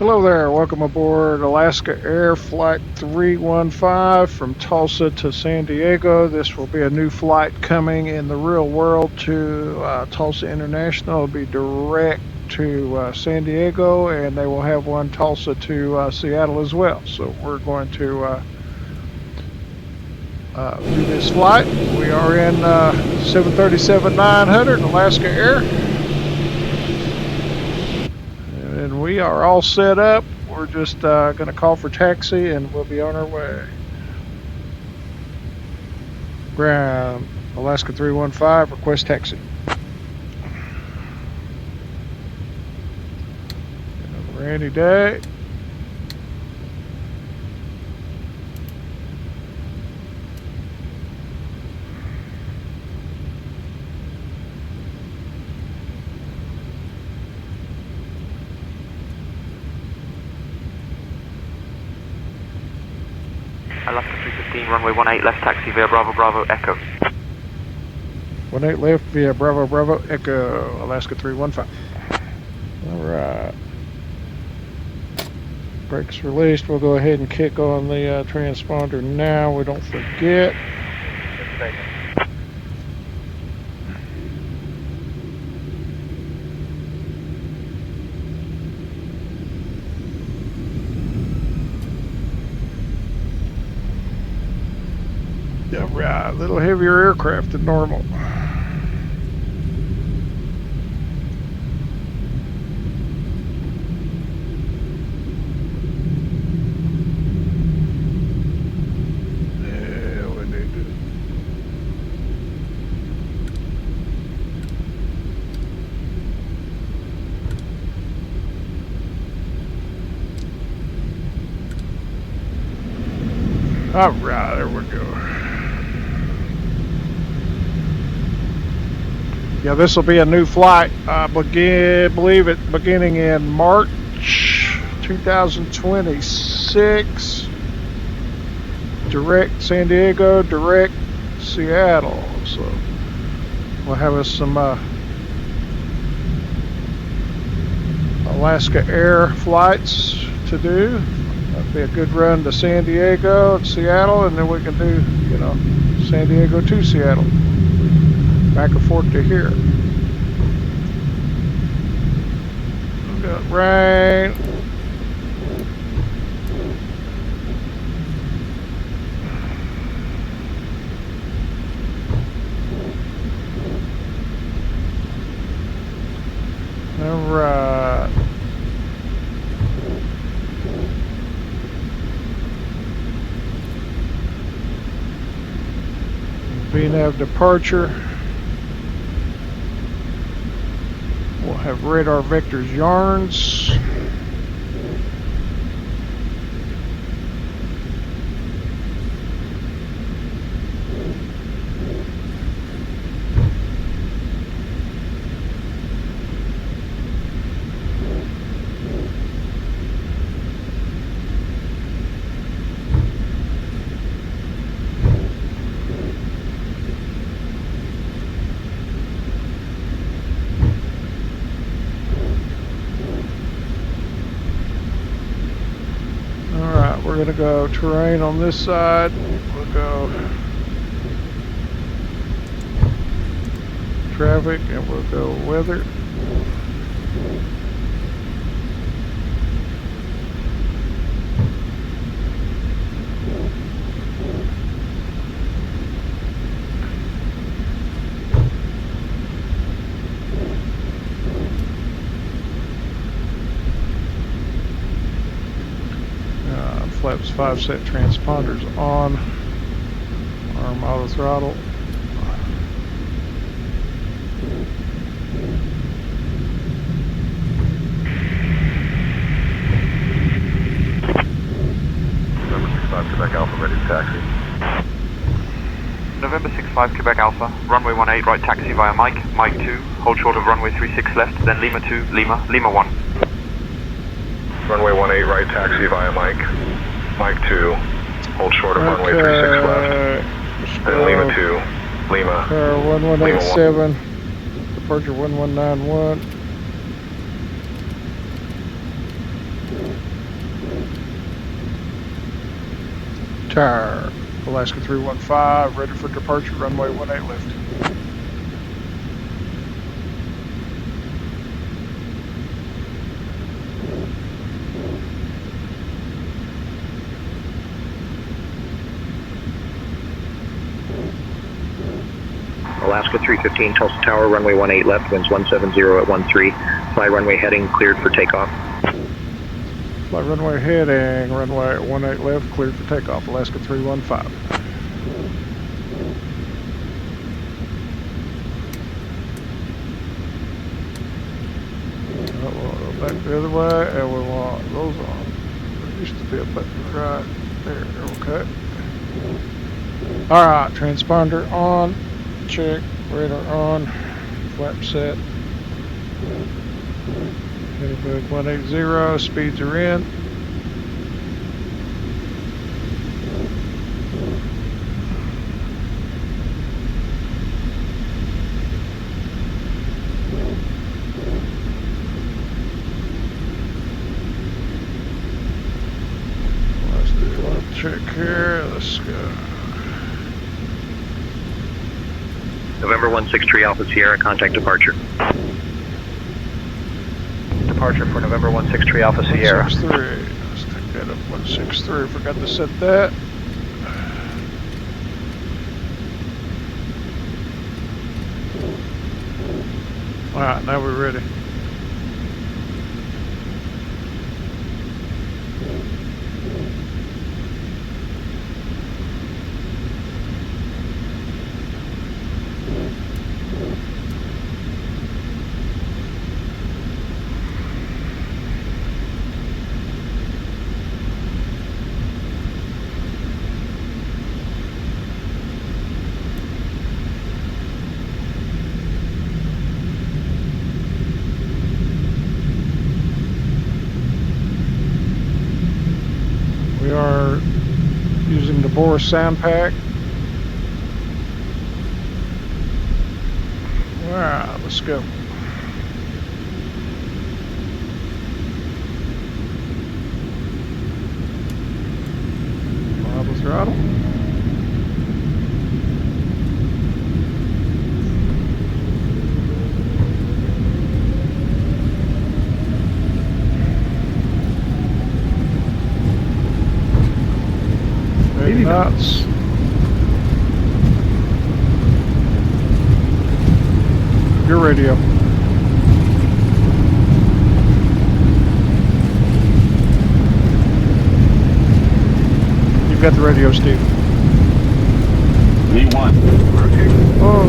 Hello there, welcome aboard Alaska Air Flight 315 from Tulsa to San Diego. This will be a new flight coming in the real world to Tulsa International. It'll be direct to San Diego, and they will have one Tulsa to Seattle as well. So we're going to do this flight. We are in 737-900 Alaska Air. And we are all set up. We're just going to call for taxi and we'll be on our way. Ground, Alaska 315, request taxi. Rainy day. Alaska 315, runway 18 left, taxi via Bravo Bravo Echo. 18 left via Bravo Bravo Echo, Alaska 315. Alright. Brakes released. We'll go ahead and kick on the transponder now. We don't forget. Alright, a little heavier aircraft than normal. Yeah, we need to. Alright, there we go. Yeah, this will be a new flight. Believe it, beginning in March 2026. Direct San Diego, direct Seattle. So we'll have us some Alaska Air flights to do. That'll be a good run to San Diego and Seattle, and then we can do, San Diego to Seattle. Back and forth to here. We got rain. All right. VNAV departure. We'll have radar vectors yarns. We're going to go terrain on this side. We'll go traffic and we'll go weather. Flaps 5 set transponders on. Arm auto throttle. November 65 Quebec Alpha ready to taxi. November 65 Quebec Alpha, runway 18 right, taxi via Mike 2, hold short of runway 36 left, then Lima 2, Lima 1. Runway 18 right, taxi via Mike 2, hold short of runway 36 left, then Lima 2, Lima 1187, departure 1191. Tower, Alaska 315, ready for departure, runway 18 left. Alaska 315, Tulsa Tower, runway 18 left, winds 170 at 13. Fly runway heading, cleared for takeoff. Fly runway heading, runway 18 left, cleared for takeoff, Alaska 315. We'll go back the other way, and we want those on. There used to be a button right there, okay. Alright, transponder on, check, radar on, flap set. Heading 180, speeds are in. Let's do one check here, let's go. November 163 Alpha Sierra, contact departure. Departure for November 163 Alpha Sierra. 163. Let's take that up. 163. Forgot to set that. Alright, now we're ready. We are using the Boris sound pack. Alright, let's go. Throttle, throttle. Knots. Your radio. You've got the radio, Steve. V1. Oh,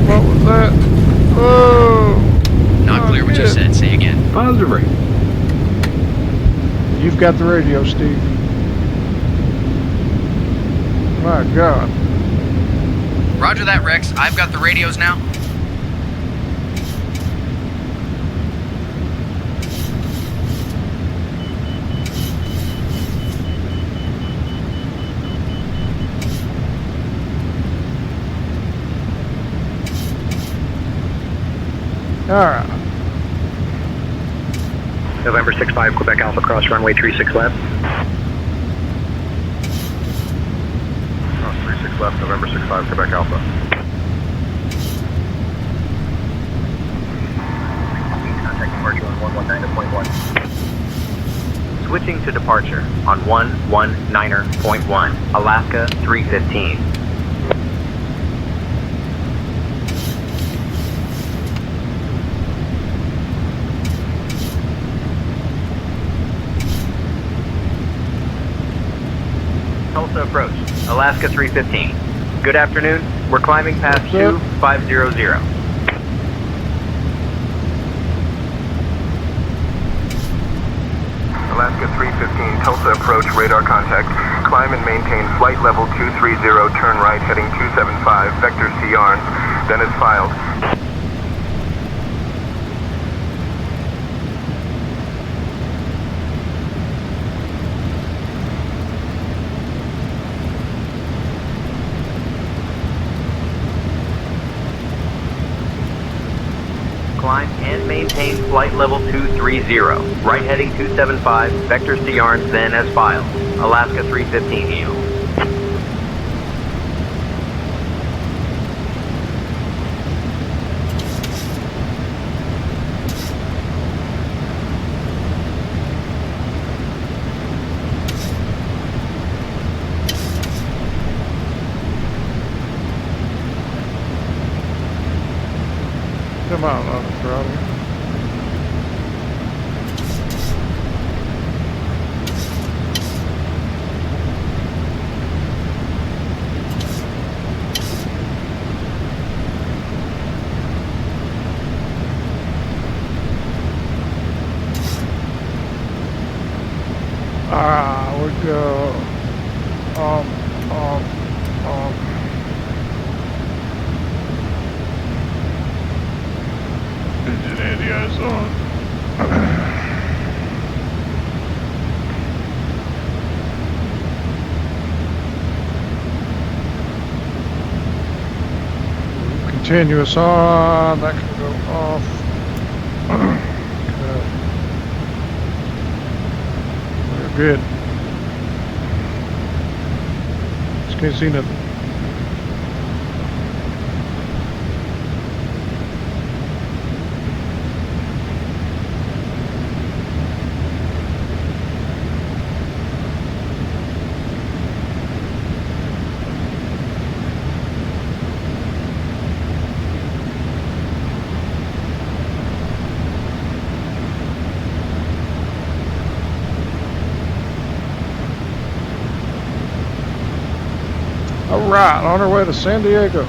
what was that? Oh. Not clear what you said. Say again. Positive rate. You've got the radio, Steve. My God. Roger that, Rex. I've got the radios now. Alright. November 65 Quebec Alpha, cross runway 36 left. Cross 36 left, November 65 Quebec Alpha. Contact departure on 119.1. Switching to departure on 119.1, Alaska 315. Tulsa approach, Alaska 315. Good afternoon. We're climbing past 2500. Alaska 315, Tulsa approach, radar contact. Climb and maintain flight level 230, turn right, heading 275, vector C yarns, then as filed. Climb and maintain flight level 230. Right heading 275, vector C yarns, then as filed. Alaska 315 yield. we go. Engine radio's on. Continuous on, that can go off. We're good. Just can't see nothing. All right, on our way to San Diego.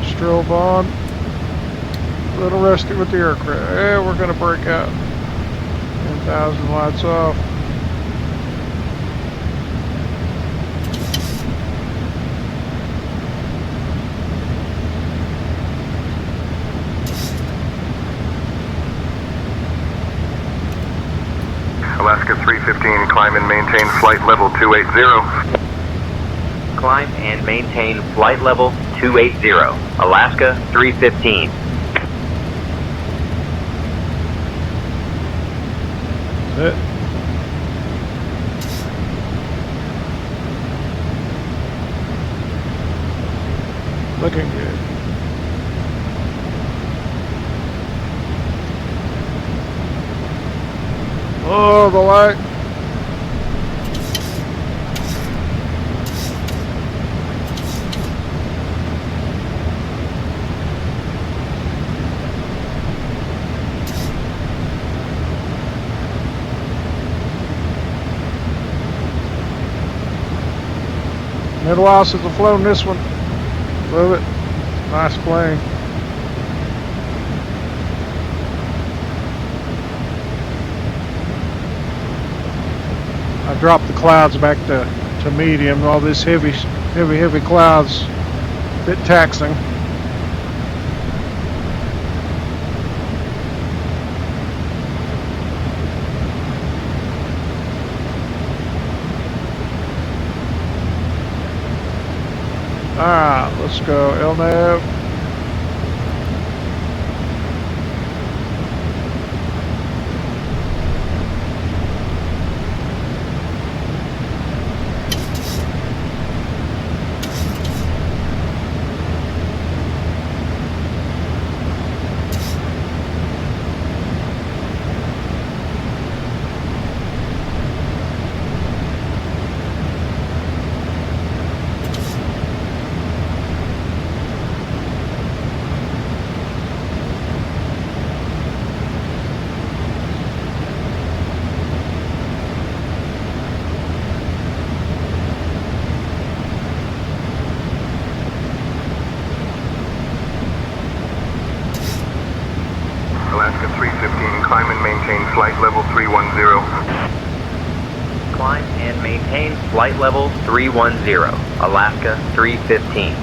Strobe on. A little rusty with the aircraft. Yeah, we're gonna break out. 10,000 lights off. Alaska 315, climb and maintain flight level 280. Climb and maintain flight level 280. Alaska 315. That's it. Looking good. Oh, the light. Been a while since I've flown this one. Love it. Nice plane. I dropped the clouds back to medium. All this heavy clouds, a bit taxing. Alright, let's go LNAV. Alaska 315, climb and maintain flight level 310. Climb and maintain flight level 310. Alaska 315.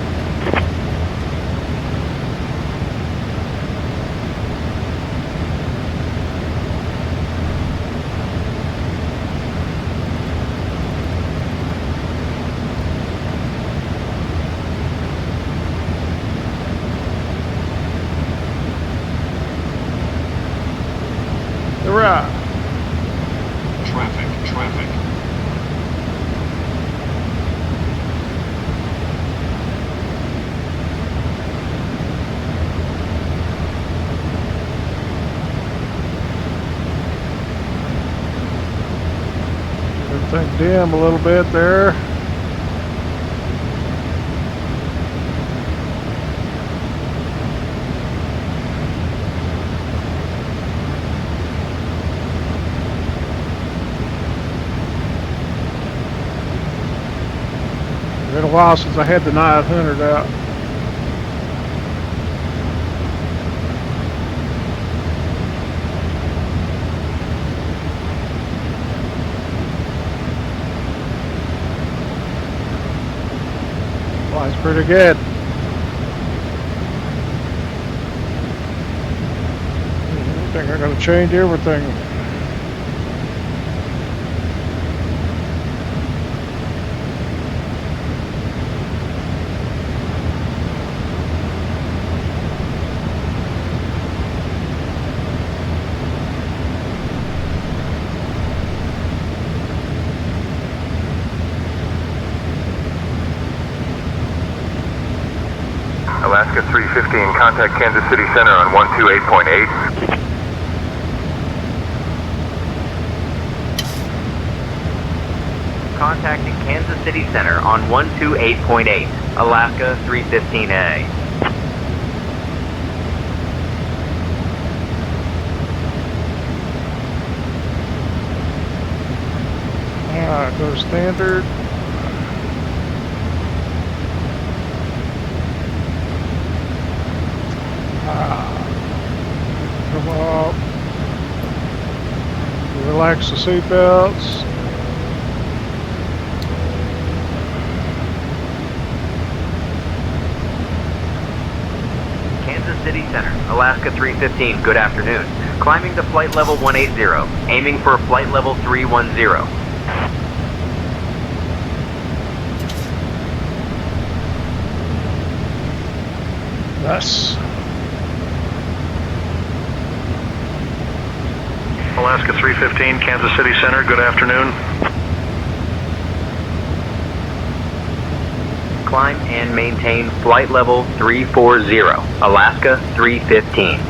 Hurrah! Traffic. Everything dim a little bit there. Been a while since I had the 900 out. Pretty good. I think I'm gonna change everything. Alaska 315, contact Kansas City Center on 128.8. Contacting Kansas City Center on 128.8, Alaska 315A. Alright, go to standard. Come up. Relax the seatbelts. Kansas City Center, Alaska 315, good afternoon. Climbing to flight level 180, aiming for flight level 310. Nice. Alaska 315, Kansas City Center, good afternoon. Climb and maintain flight level 340, Alaska 315.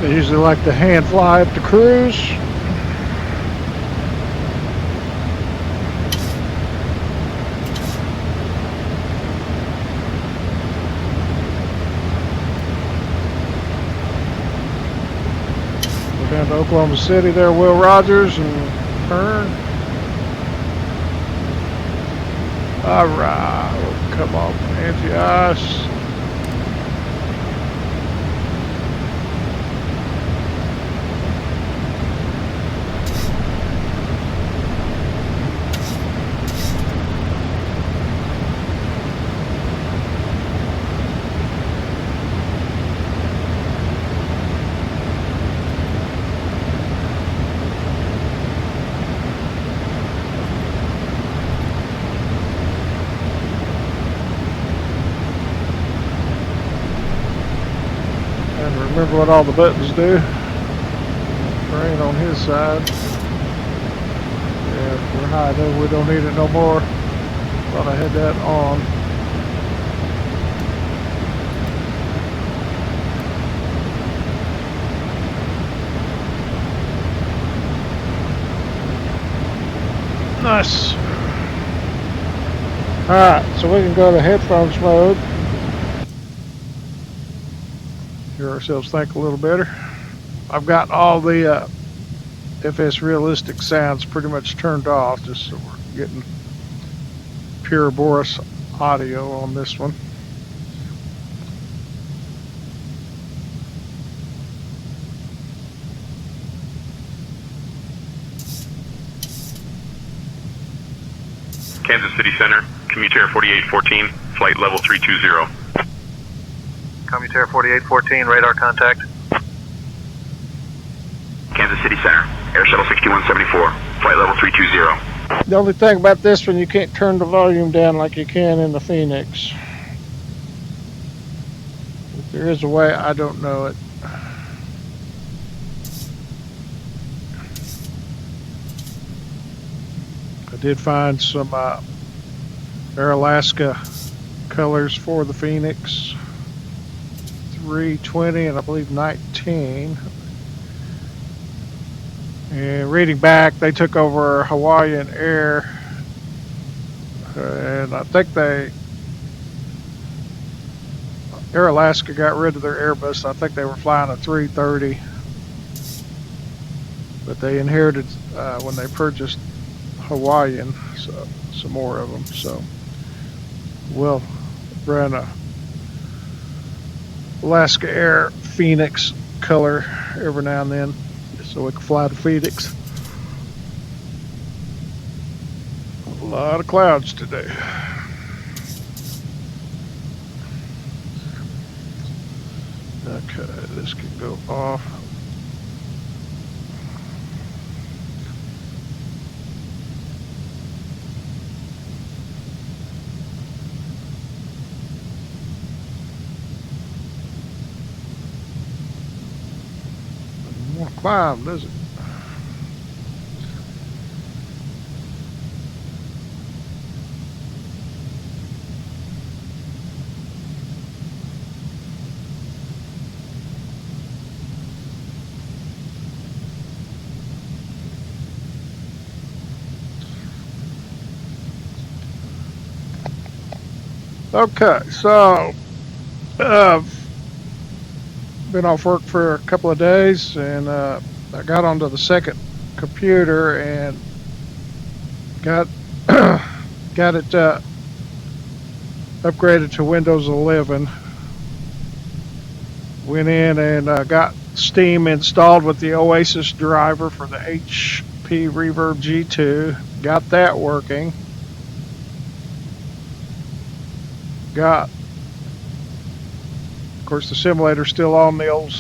They usually like to hand fly up to cruise. Go down to Oklahoma City there, Will Rogers, and turn. Alright, come on, anti-ice. Remember what all the buttons do. Terrain on his side. Yeah, we're high though, we don't need it no more. Thought I had that on. Nice. Alright, so we can go to headphones mode. Hear ourselves think a little better. I've got all the FS Realistic sounds pretty much turned off, just so we're getting pure Boris audio on this one. Kansas City Center, Commutair 4814, flight level 320. Commutair 4814, radar contact. Kansas City Center, Air Shuttle 6174, flight level 320. The only thing about this one, you can't turn the volume down like you can in the Phoenix. If there is a way, I don't know it. I did find some Air Alaska colors for the Phoenix. 320 and I believe 19. And reading back, they took over Hawaiian Air, and I think Air Alaska got rid of their Airbus. I think they were flying a 330, but they inherited when they purchased Hawaiian, so some more of them. So we'll run a Alaska Air Phoenix color every now and then, so we can fly the Phoenix. A lot of clouds today. Okay, this can go off. Doesn't want to climb, does it? Okay, so been off work for a couple of days, and I got onto the second computer and got got it upgraded to Windows 11. Went in and got Steam installed with the Oasis driver for the HP Reverb G2. Got that working. Got, of course, the simulator's still on the old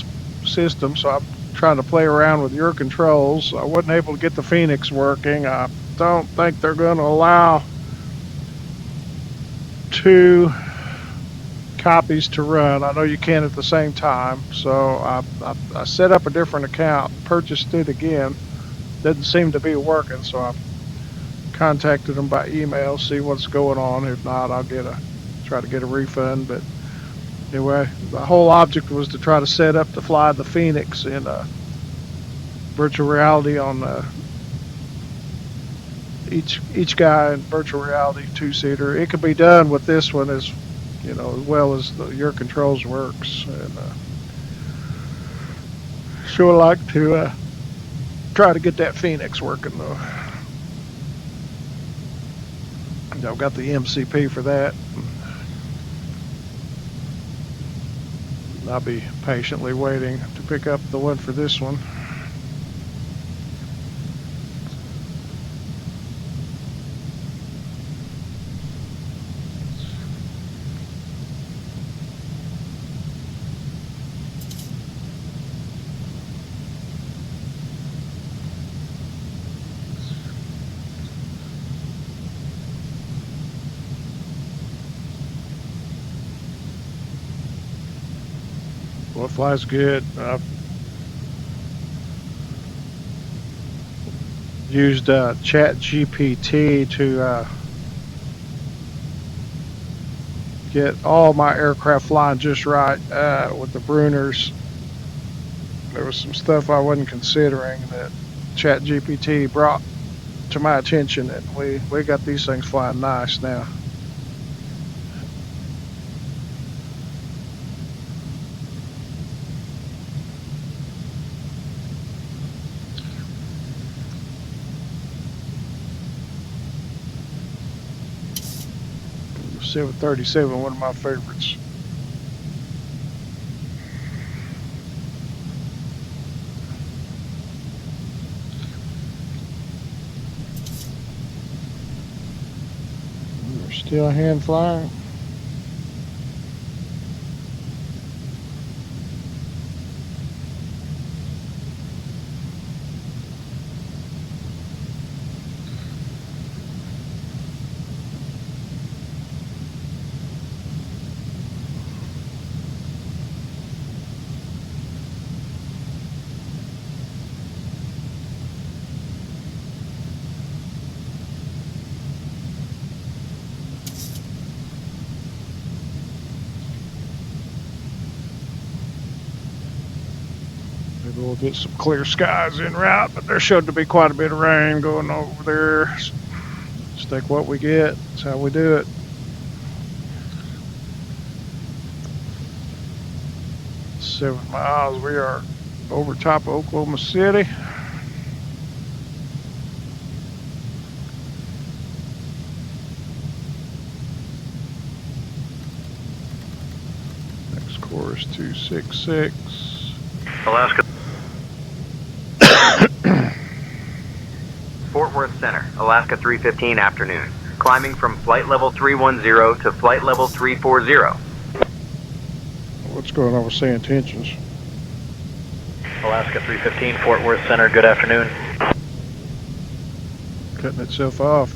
system, so I'm trying to play around with your controls. I wasn't able to get the Phoenix working. I don't think they're going to allow 2 copies to run. I know you can at the same time, so I set up a different account, purchased it again. Doesn't seem to be working, so I contacted them by email, see what's going on. If not, I'll try to get a refund. But anyway, the whole object was to try to set up to fly the Phoenix in virtual reality on each guy in virtual reality 2-seater. It could be done with this one as well as your controls works. And sure like to try to get that Phoenix working though. I've got the MCP for that. I'll be patiently waiting to pick up the one for this one. Well, it flies good. I've used ChatGPT to get all my aircraft flying just right with the Bruners. There was some stuff I wasn't considering that ChatGPT brought to my attention, and we got these things flying nice now. The 737, one of my favorites. We're still hand flying. Maybe we'll get some clear skies en route, but there showed to be quite a bit of rain going over there. Just take what we get. That's how we do it. 7 miles. We are over top of Oklahoma City. Next Course 266. Alaska. Fort Worth Center, Alaska 315 afternoon. Climbing from flight level 310 to flight level 340. What's going on with say intentions? Alaska 315, Fort Worth Center, good afternoon. Cutting itself off.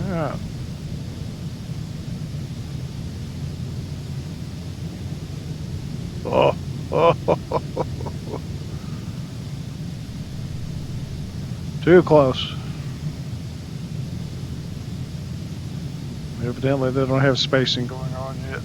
Yeah. Oh. Too close. Evidently they don't have spacing going on yet.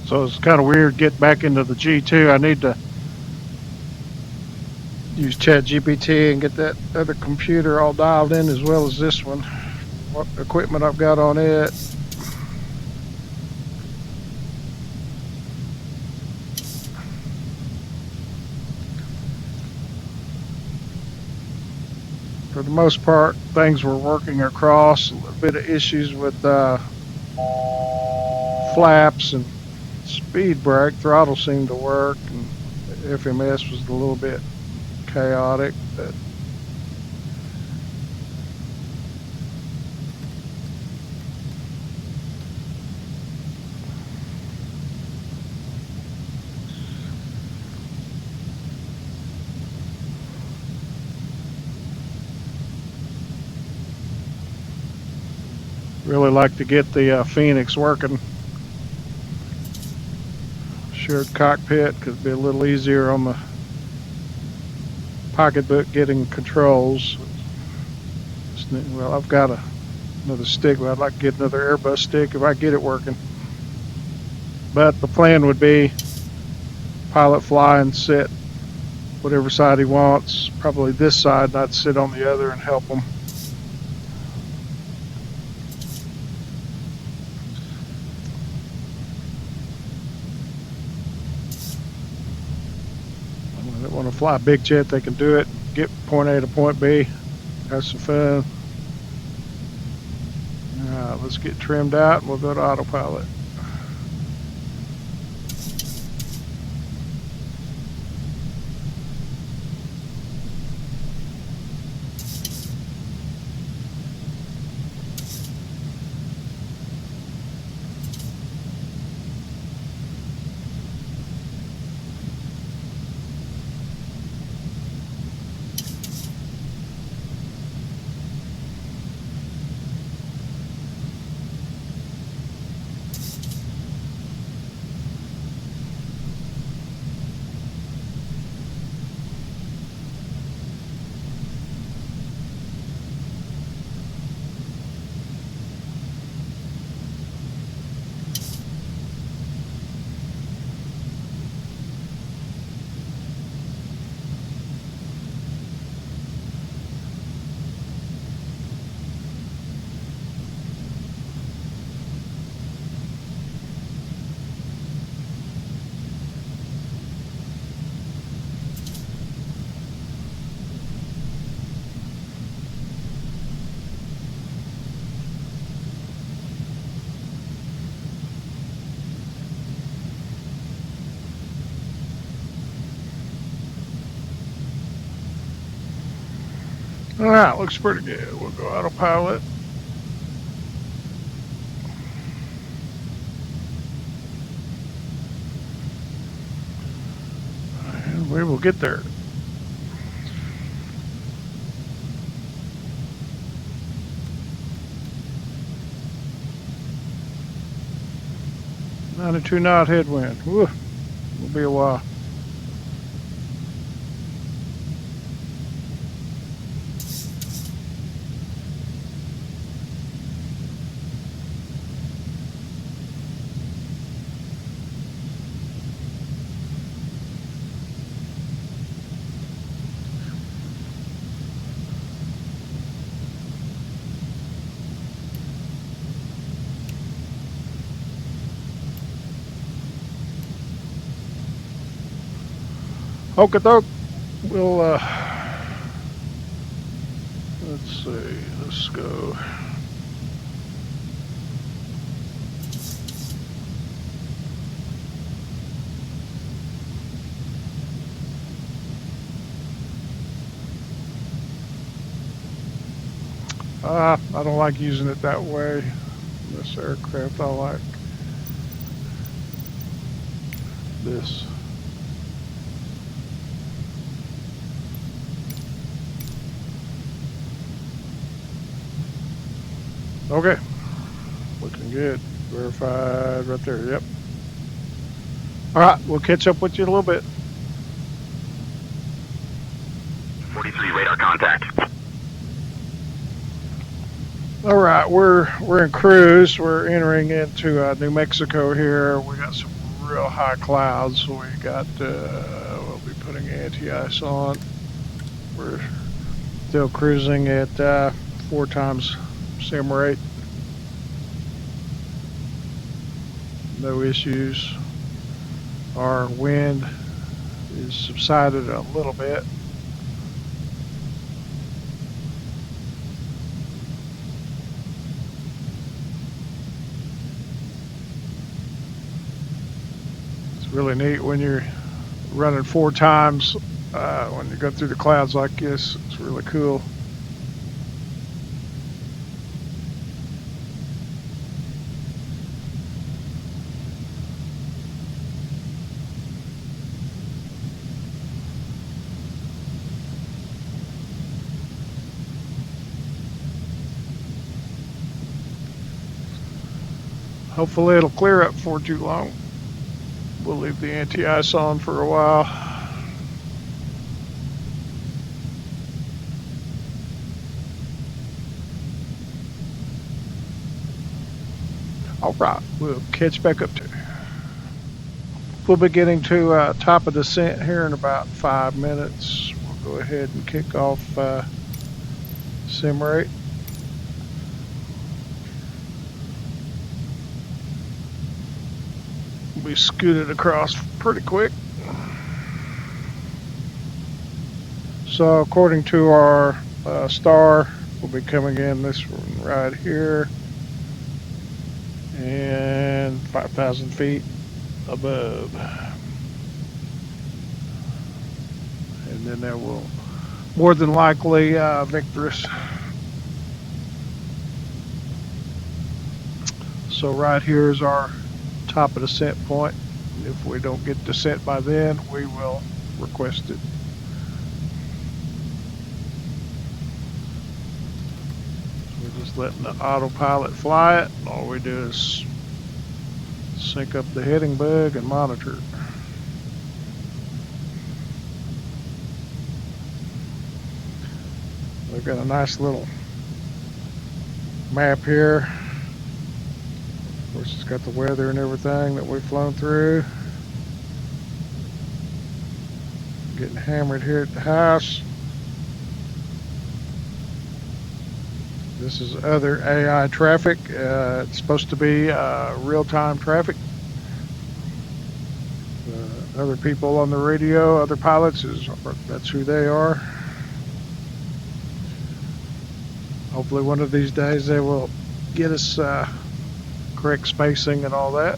So it's kind of weird getting back into the G2. I need to use ChatGPT and get that other computer all dialed in as well as this one. What equipment I've got on it. For the most part, things were working across. A little bit of issues with flaps and speed brake. Throttle seemed to work, and the FMS was a little bit chaotic, but really like to get the Phoenix working. Shared cockpit could be a little easier on the pocketbook getting controls. Well, I've got another stick, but I'd like to get another Airbus stick if I get it working. But the plan would be pilot fly and sit whatever side he wants, probably this side, not sit on the other and help him. They want to fly a big jet, they can do it, get point A to point B, have some fun. Let's get trimmed out and we'll go to autopilot. All right, looks pretty good. We'll go autopilot. And we will get there. .92 knot headwind. Woo, it'll be a while. Okie doke. We'll, let's see, let's go. I don't like using it that way. This aircraft, I like this. Okay, looking good. Verified right there, yep. All right, we'll catch up with you in a little bit. 43 radar contact. All right, we're in cruise. We're entering into New Mexico here. We got some real high clouds. We got we'll be putting anti-ice on. We're still cruising at 4 times sim rate. No issues. Our wind is subsided a little bit. Really neat when you're running 4 times when you go through the clouds like this. It's really cool. Hopefully it'll clear up before too long. We'll leave the anti-ice on for a while. All right, we'll catch back up to. We'll be getting to top of descent here in about 5 minutes. We'll go ahead and kick off sim rate. We scooted across pretty quick. So according to our star, we'll be coming in this one right here and 5,000 feet above. And then that will more than likely Victorous. So right here is our top of descent point. If we don't get descent by then, we will request it. So we're just letting the autopilot fly it. All we do is sync up the heading bug and monitor it. We've got a nice little map here. Of course, it's got the weather and everything that we've flown through. Getting hammered here at the house. This is other AI traffic. It's supposed to be real-time traffic. Other people on the radio, other pilots, that's who they are. Hopefully one of these days they will get us correct spacing and all that.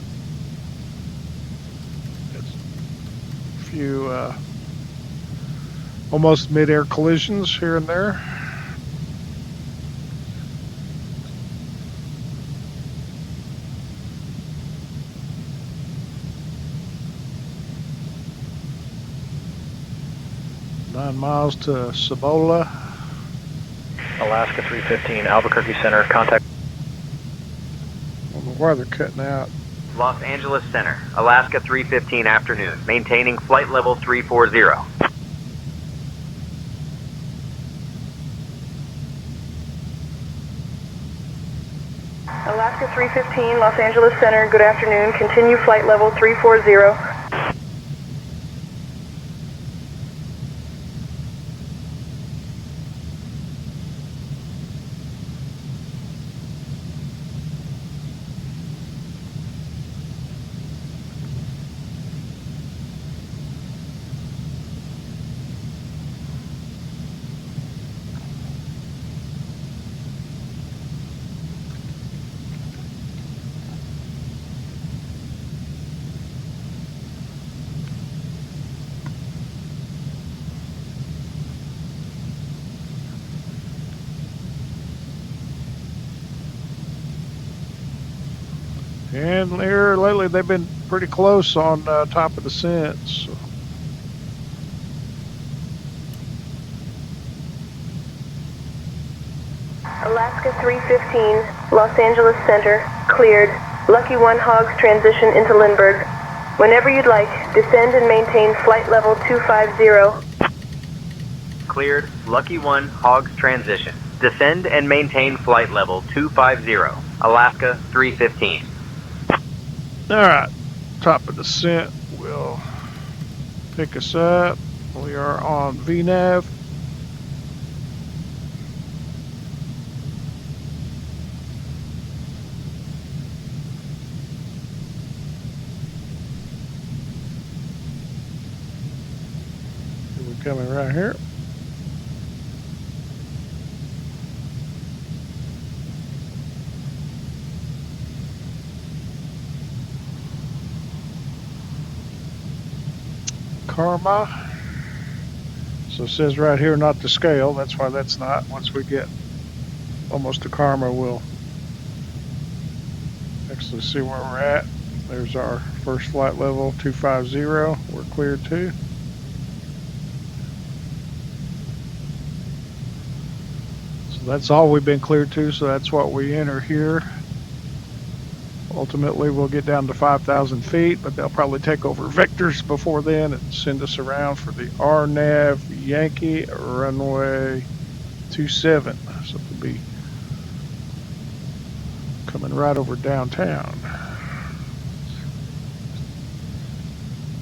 A few almost mid-air collisions here and there. Nine miles to Cibola. Alaska 315, Albuquerque Center, contact. I don't know why they're cutting out. Los Angeles Center, Alaska 315 afternoon, maintaining flight level 340. Alaska 315, Los Angeles Center, good afternoon. Continue flight level 340. And here lately they've been pretty close on top of descents. So. Alaska 315, Los Angeles Center, cleared. Lucky 1 Hogs transition into Lindbergh. Whenever you'd like, descend and maintain flight level 250. Cleared. Lucky 1 Hogs transition. Descend and maintain flight level 250. Alaska 315. Alright, top of descent will pick us up. We are on VNAV. We're coming right here. Karma. So it says right here not to scale. That's why that's not. Once we get almost to Karma, we'll actually see where we're at. There's our first flight level 250. We're cleared to. So that's all we've been cleared to. So that's what we enter here. Ultimately, we'll get down to 5,000 feet, but they'll probably take over vectors before then and send us around for the RNAV Yankee runway 27. So it'll be coming right over downtown.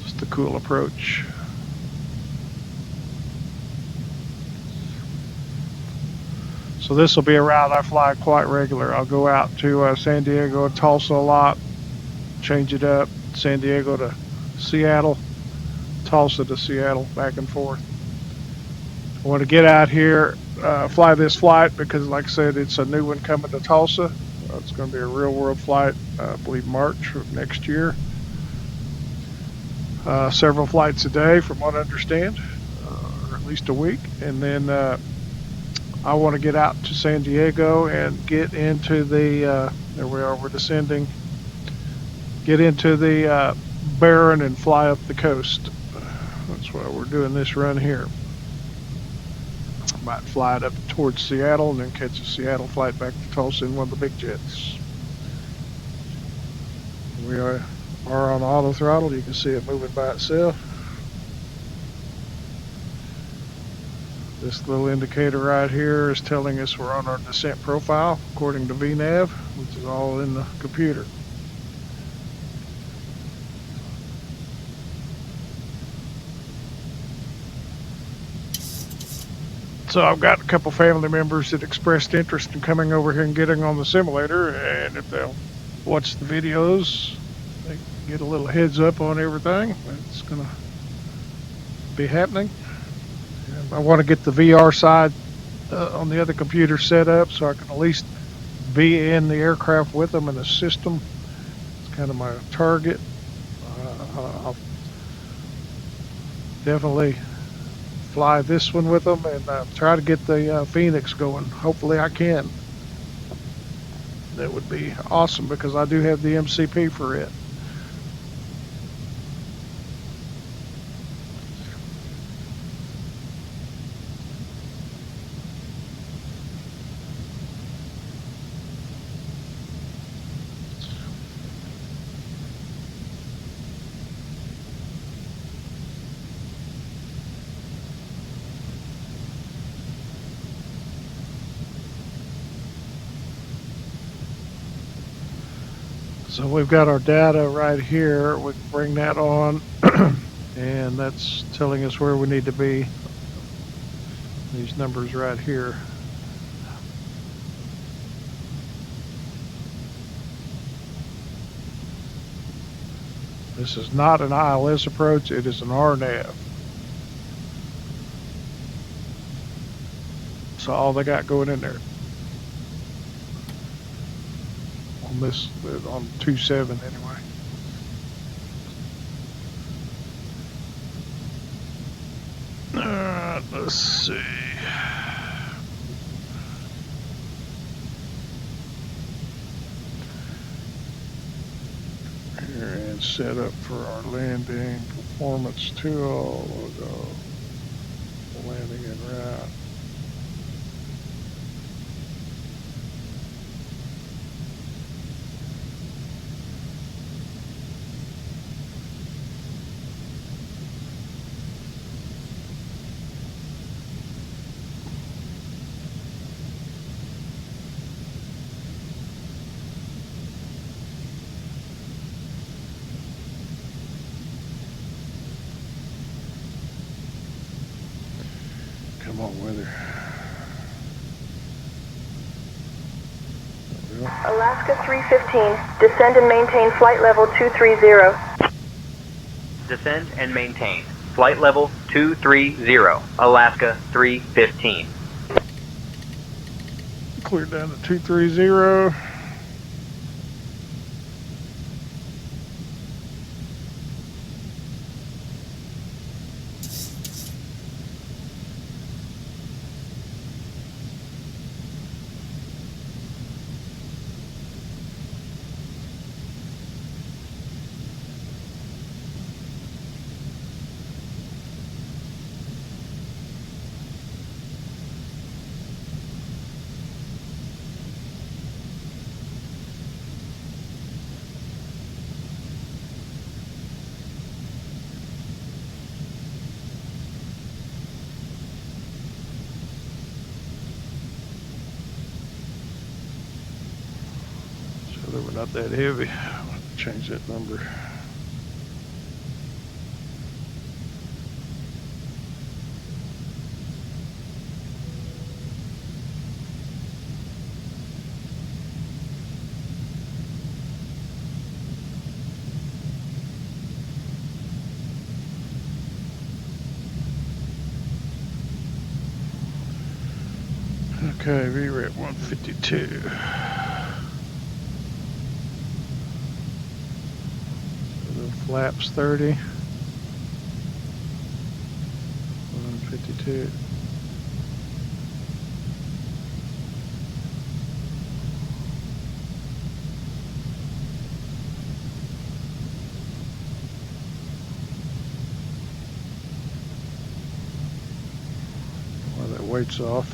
Just a cool approach. So this will be a route I fly quite regular. I'll go out to San Diego and Tulsa a lot, change it up, San Diego to Seattle, Tulsa to Seattle, back and forth. I want to get out here, fly this flight because, like I said, it's a new one coming to Tulsa. It's going to be a real world flight, I believe March of next year. Several flights a day from what I understand, or at least a week. And then I want to get out to San Diego and get into the, there we are, we're descending, get into the Barren and fly up the coast. That's why we're doing this run here. Might fly it up towards Seattle and then catch a Seattle flight back to Tulsa in one of the big jets. We are on auto throttle. You can see it moving by itself. This little indicator right here is telling us we're on our descent profile according to VNAV, which is all in the computer. So I've got a couple family members that expressed interest in coming over here and getting on the simulator, and if they'll watch the videos, they can get a little heads up on everything that's going to be happening. I want to get the VR side on the other computer set up so I can at least be in the aircraft with them and assist them. It's kind of my target. I'll definitely fly this one with them and try to get the Phoenix going. Hopefully I can. That would be awesome because I do have the MCP for it. So we've got our data right here. We can bring that on and that's telling us where we need to be. These numbers right here. This is not an ILS approach, it is an RNAV. So all they got going in there. On this, on 2.7 anyway. Let's see. this set up for our landing. Performance tool, logo, landing and route. Come on, weather. Alaska 315, descend and maintain flight level 230. Descend and maintain flight level 230, Alaska 315. Clear down to 230. So they were not that heavy. I'll change that number. Okay, VRAP 152. So the flaps 30. 152. While that weight's off.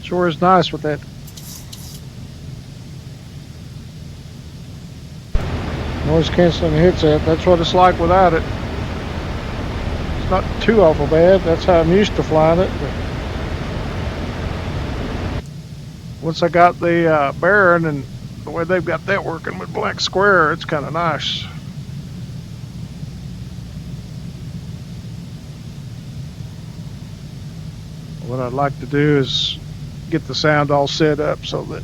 Sure is nice with that noise canceling headset. That's what it's like without it. It's not too awful bad. That's how I'm used to flying it. But once I got the Baron and the way they've got that working with Black Square, it's kind of nice. What I'd like to do is get the sound all set up so that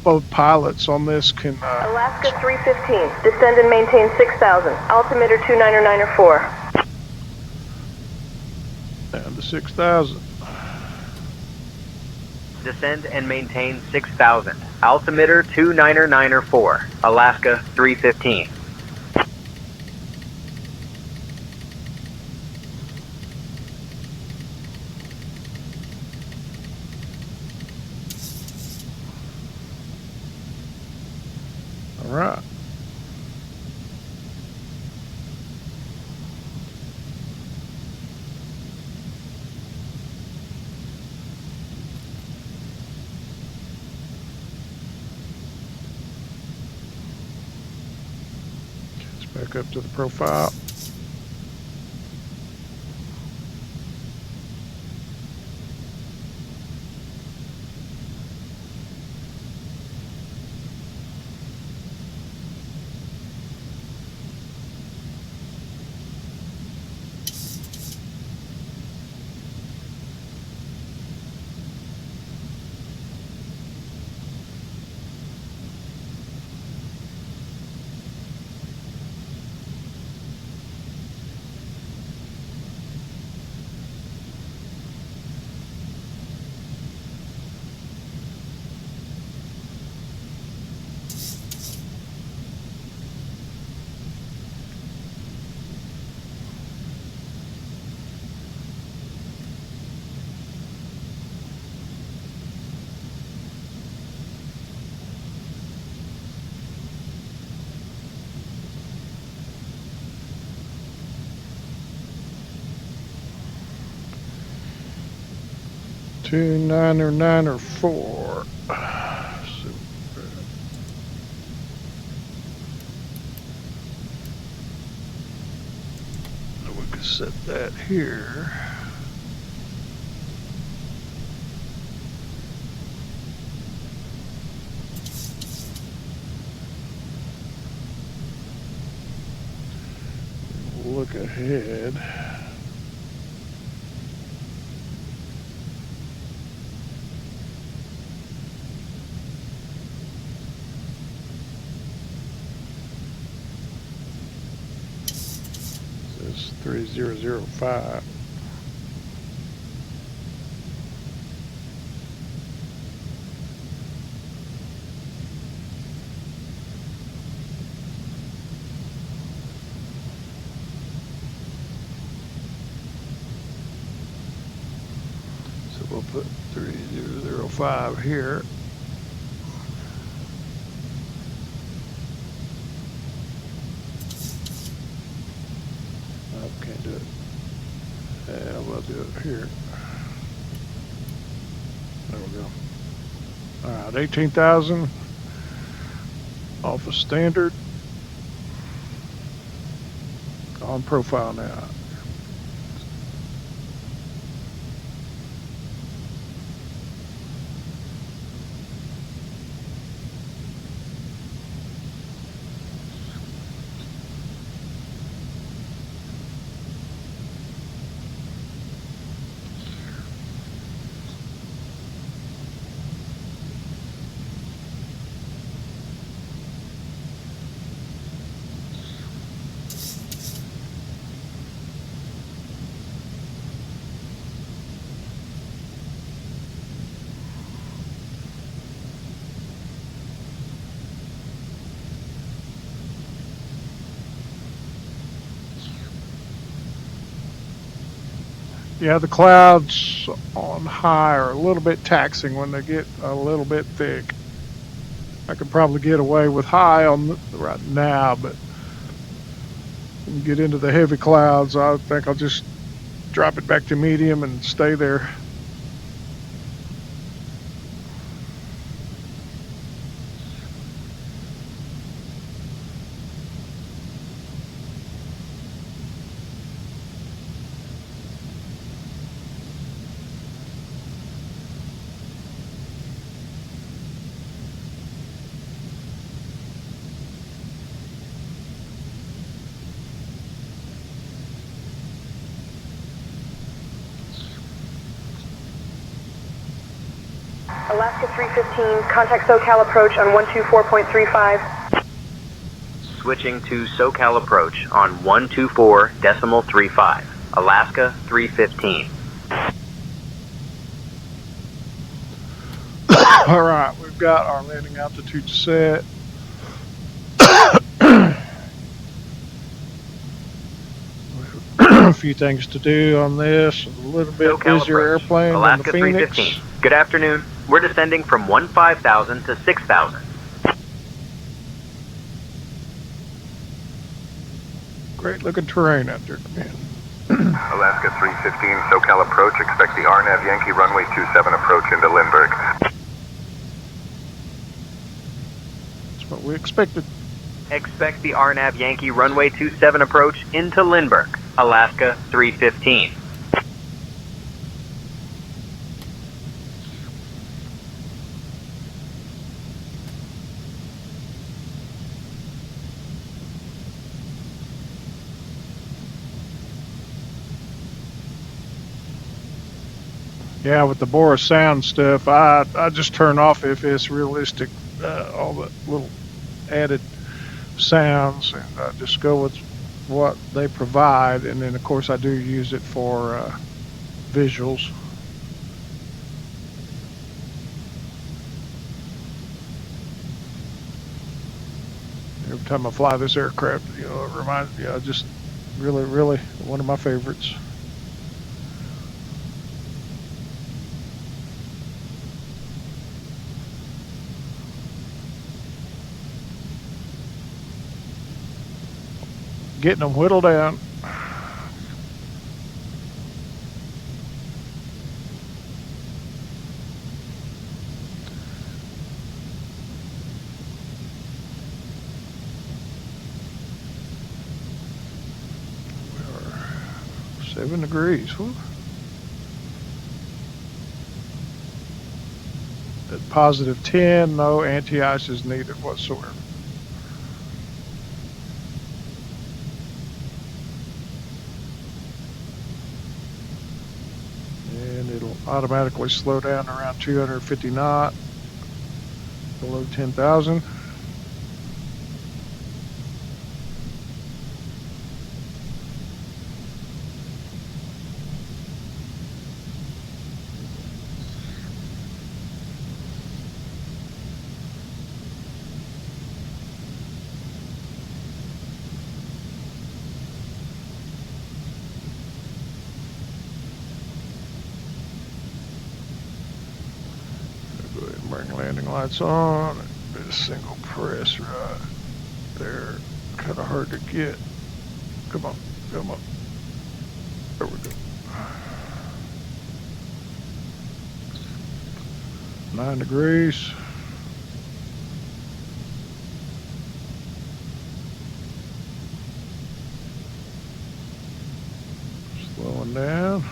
both pilots on this can Alaska 315, descend and maintain 6,000, altimeter 29904. down to 6,000. Descend and maintain 6,000, altimeter 29904, Alaska 315. All right. Let's back up to the profile. 2994. So we can set that here. Look ahead. This 3005. So we'll put 3005 here. I can't do it. Yeah, we'll do it here. There we go. All right, 18,000 off of standard. On profile now. Yeah, the clouds on high are a little bit taxing when they get a little bit thick. I could probably get away with high on right now, but when you get into the heavy clouds, I think I'll just drop it back to medium and stay there. Alaska 315, contact SoCal approach on 124.35. Switching to SoCal approach on 124.35. Alaska 315. All right, we've got our landing altitude set. A few things to do on this. A little bit SoCal busier approach. airplane Alaska than the Phoenix. 315. Good afternoon. We're descending from 15,000 to 6,000. Great looking terrain out there, man. Alaska 315, SoCal approach. Expect the RNAV Yankee runway 27 approach into Lindbergh. That's what we expected. Expect the RNAV Yankee runway 27 approach into Lindbergh. Alaska 315. Yeah, with the Boris sound stuff, I just turn off if it's realistic, all the little added sounds, and just go with what they provide. And then, of course, I do use it for visuals. Every time I fly this aircraft, it reminds me, just really, really one of my favorites. Getting them whittled down. 7 degrees. Whew. At positive 10, no anti-ice is needed whatsoever. And it'll automatically slow down around 250 knot, below 10,000. Go ahead and bring landing lights on. Bit of single press right there. Kind of hard to get. Come on, come on. There we go. 9 degrees. Slowing down.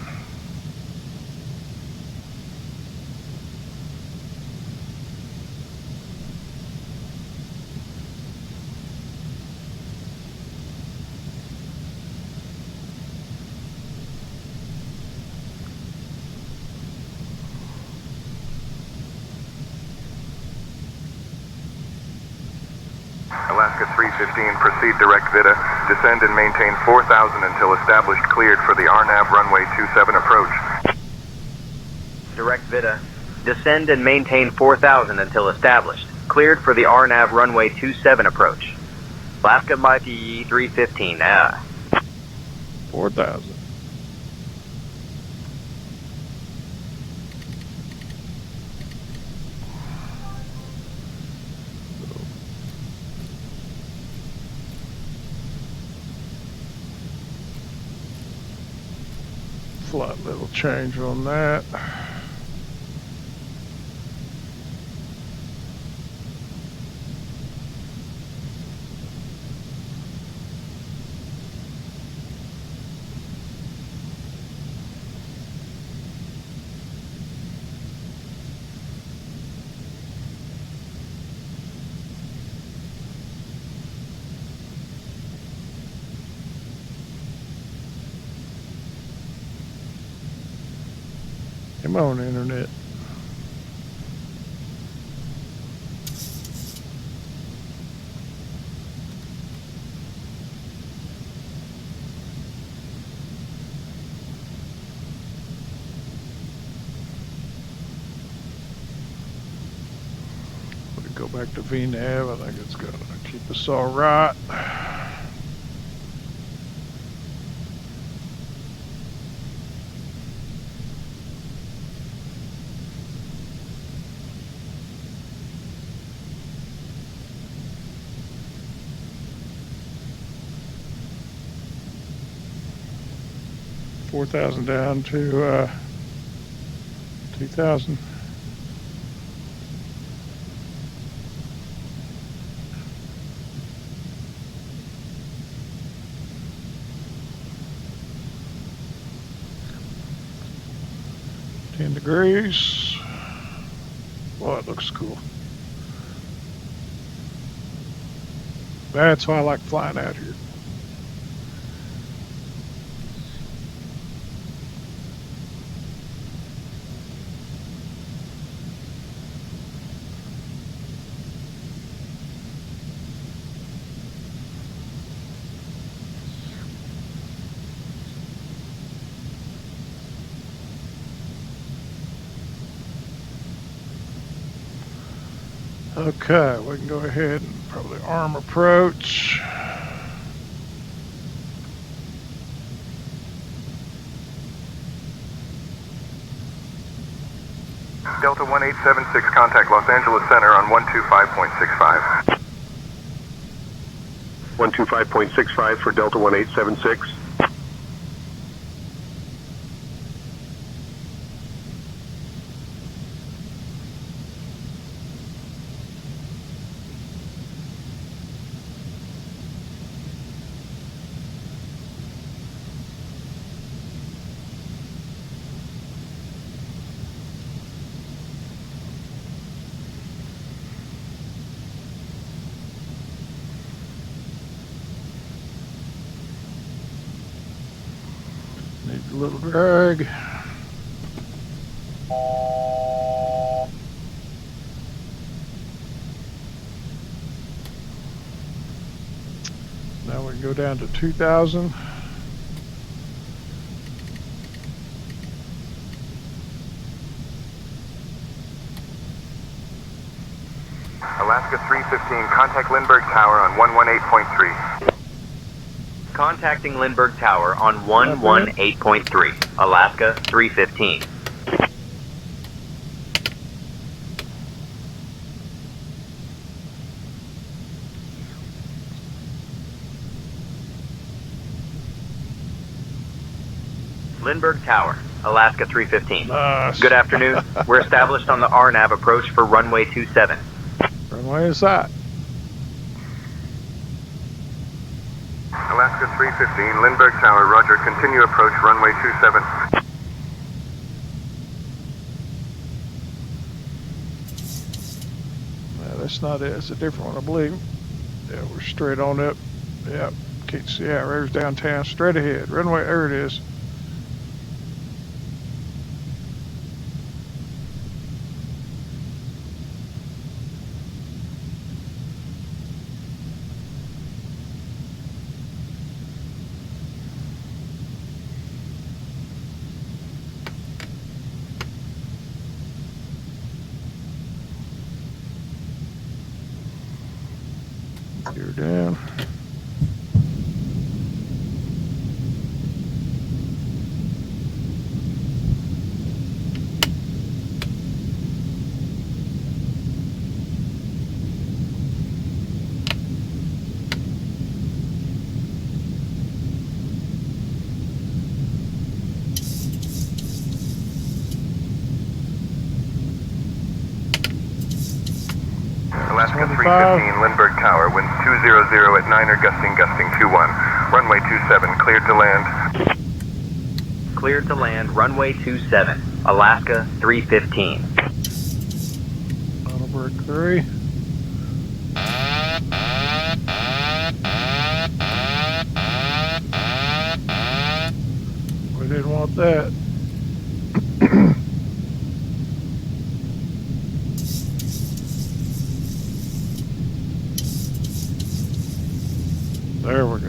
Alaska 315, proceed direct VITA. Descend and maintain 4,000 until established cleared for the RNAV runway 27 approach. Direct VITA. Descend and maintain 4,000 until established. Cleared for the RNAV runway 27 approach. Alaska Mikey 315. 4,000. Slight little change on that. Come on, internet. We go back to VNAV. I think it's gonna keep us all right. 4,000 down to 2,000. Degrees. Boy, it looks cool. That's why I like flying out here. Okay, we can go ahead and probably arm approach. Delta 1876, contact Los Angeles Center on 125.65. 125.65 for Delta 1876. Need a little drag. Now we can go down to 2,000. Alaska 315, contact Lindbergh Tower on 118.3. Contacting Lindbergh Tower on 118.3, Alaska 315. Lindbergh Tower, Alaska 315. Nice. Good afternoon. We're established on the RNAV approach for runway 27. Runway is that? Alaska 315, Lindbergh Tower, roger. Continue approach runway 27. No, that's not it. It's a different one, I believe. Yeah, we're straight on up. Yep. Yeah, there's downtown. Straight ahead. Runway, there it is. Gear down. Alaska 315, Lindbergh Tower, winds 200 at 9 or gusting 21. Runway 27, cleared to land. Cleared to land, runway 27, Alaska 315. Heidelberg 3. We didn't want that. There we go.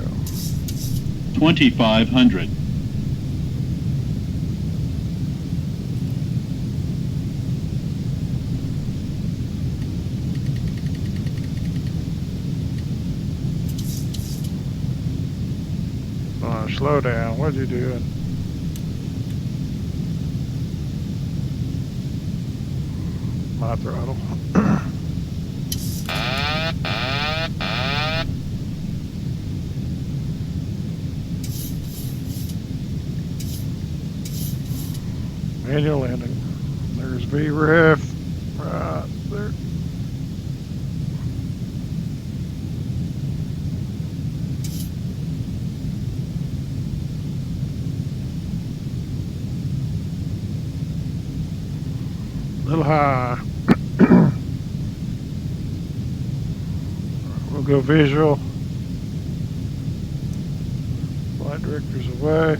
2,500. Slow down. What you doing? My throttle. Manual landing. There's VREF right there. A little high. We'll go visual. Flight director's away.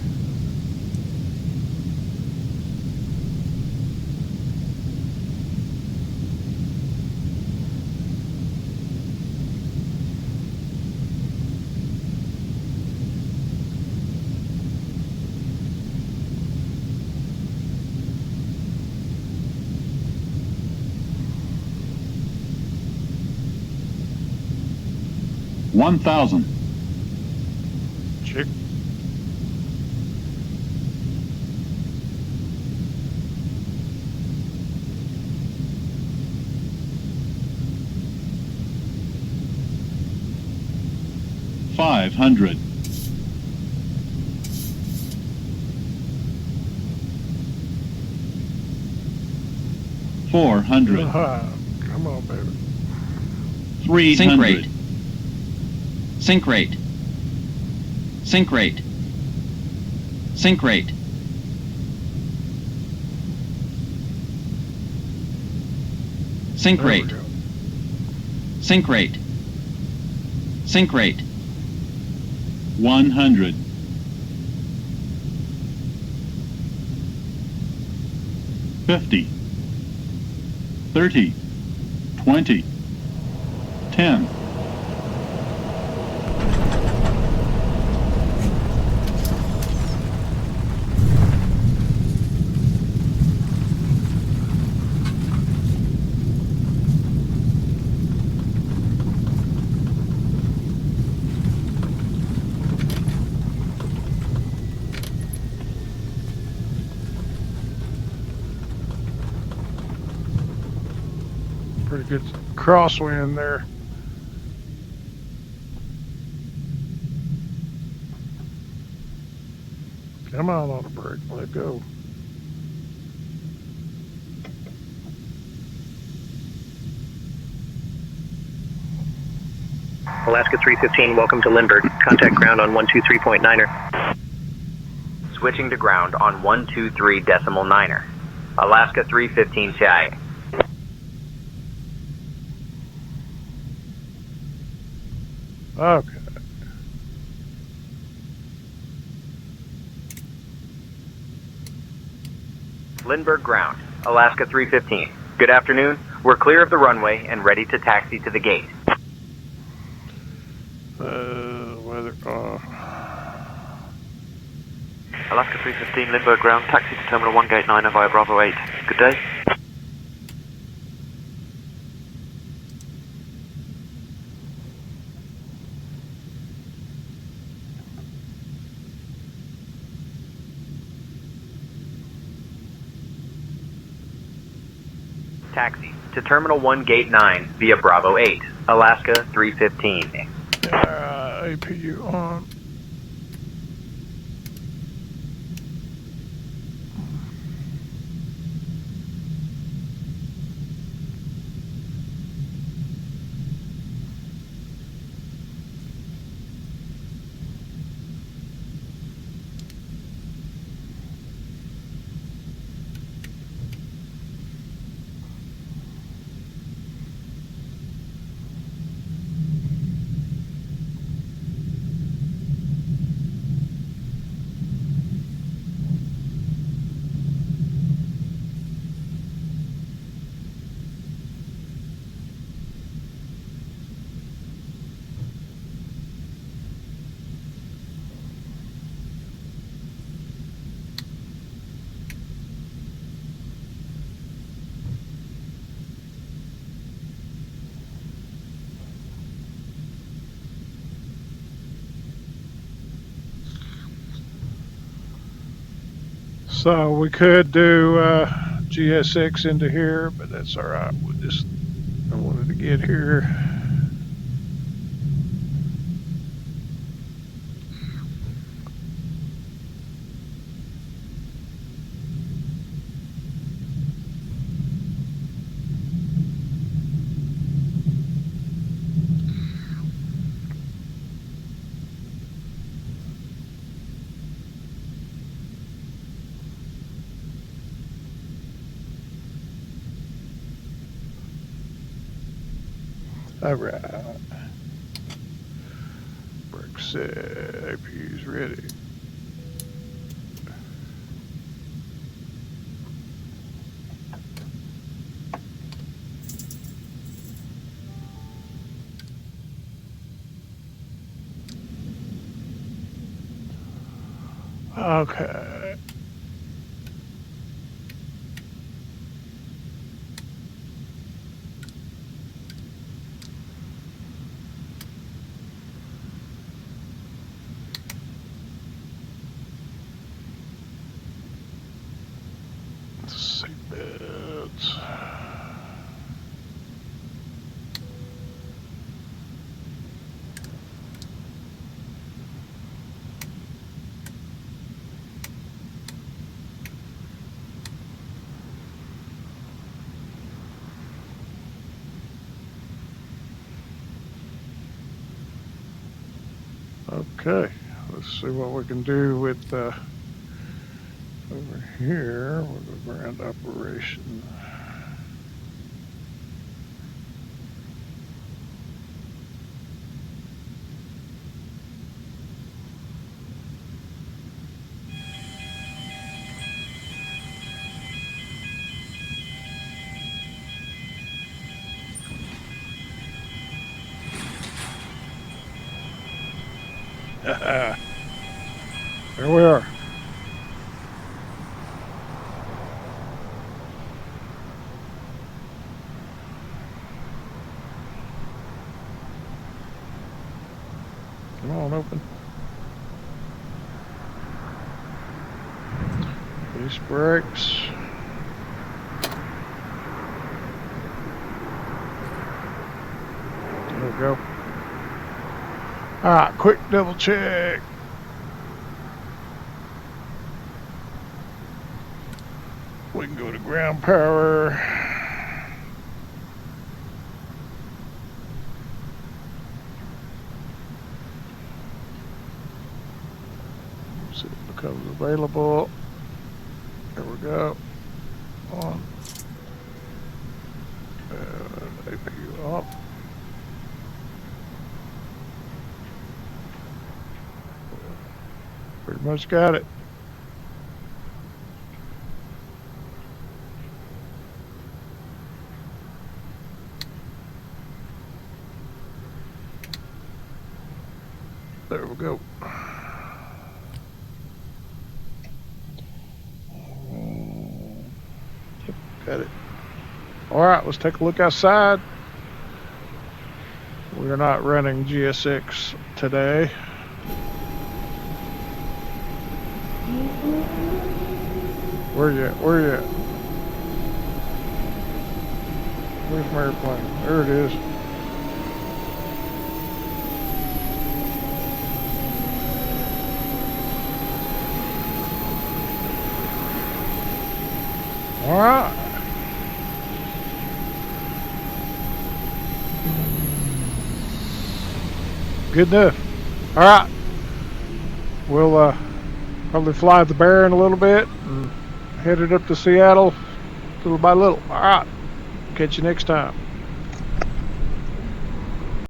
$1,000. Check. $500. $400. Come on, baby. $300. Sink rate. Sink rate. Sink rate. Sink There we rate. go. Sink rate. Sink rate. 100. 50, 30, 20, 10. Pretty good crosswind there. Come on the brake, let go. Alaska 315, welcome to Lindbergh. Contact ground on 123.9er. Switching to ground on 123.9er. Alaska 315 Chai. Okay. Lindbergh ground. Alaska 315. Good afternoon. We're clear of the runway and ready to taxi to the gate. Weather. Alaska 315, Lindbergh ground, taxi to Terminal 1 Gate 9 via Bravo 8. Good day. Taxi to Terminal 1 Gate 9 via Bravo 8. Alaska 315. APU on. So we could do GSX into here, but that's all right. I wanted to get here. All right. Brake set. APU's ready. Okay. Seatbelts. Okay, let's see what we can do with over here with the ground operation. There we are. Come on, open. These brakes. There we go. Alright, quick double check. We can go to ground power. See if it becomes available. There we go. On. And APU up. Pretty much got it. There we go. Yep, got it. Alright, let's take a look outside. We're not running GSX today. Where you at? Where you at? Where's my airplane? There it is. Alright. Good enough. Alright. We'll probably fly the bear in a little bit and head it up to Seattle little by little. Alright. Catch you next time.